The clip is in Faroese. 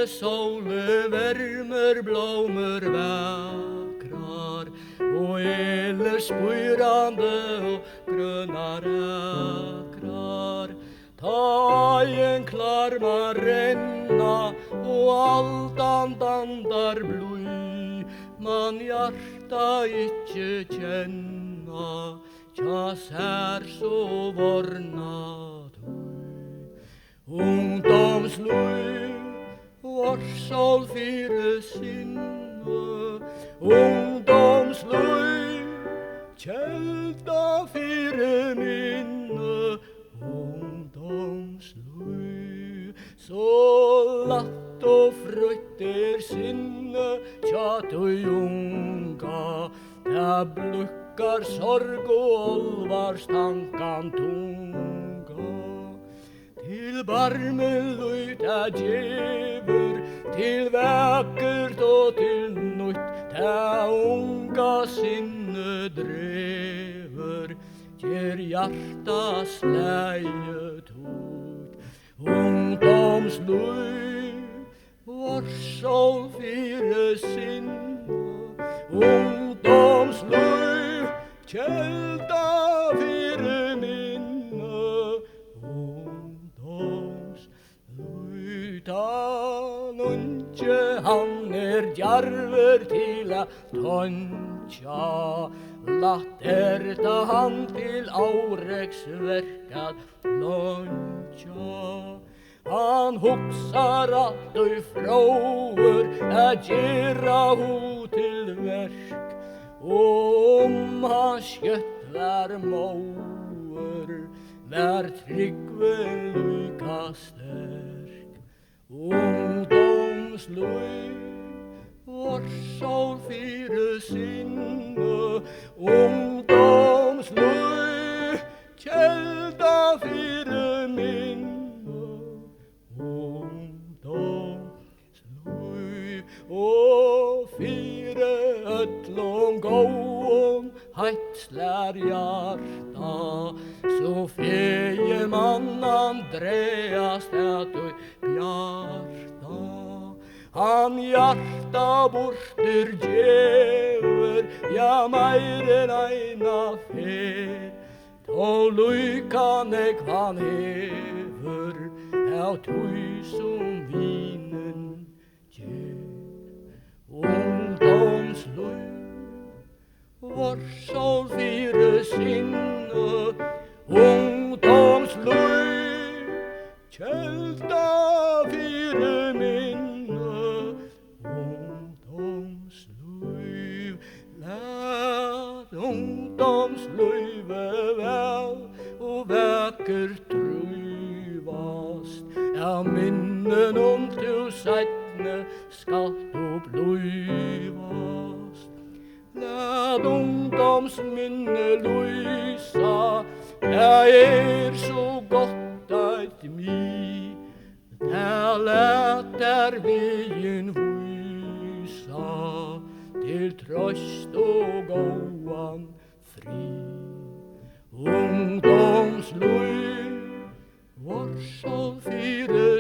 sole värmer blommer vackrar och eller spyrande och gröna räkrar. Ta en klarma renna och allt andar blöj, man hjärta icke känna, tja sär så vornad ungdomslöj, vars sol fyre sinne, ungdomslöj, kälta fyre minne, ungdomslöj, så latt och frött sinne, tja du unga, där bluckar sorg och allvars tankan tunga. Till barmelöjt djävur, till vackert och till nytt, där unga sinne drever, ger hjärtas läge tot. Ungdomslöj, vars sol fyre sinne, ungdomslöj, kälta fyre minne, utan unge han djärver till att toncha, latt ta han till aurex verkad loncha. Han huxar att du frågor att gera ho till verk, om han sköttar moer när tryggven lyckas stärk. Ungdomslöj, vars sol fyre sinne, ungdomslöj, kälta fyre minne, ungdomslöj, och fyre ötlång gåen heitzlar hjärta, så feje man Andreas att du bjarta. Han hjärta borter djäver, ja mer än eina fer, då lyckan han hever, av tusen vinen ger. Ungdomslöj, vars sol fyre sinne, ungdomslöj, kälta fyre minne, ungdomslöj, lät ungdomslöjve väl och vackert truvast, ja minnen om du sättne skalt och blivast. Lät ungdomsminne lysa, det så gott att mi, där lät där vien vysa, till tröst och gåan fri. Ungdomslöj, vars sol fyre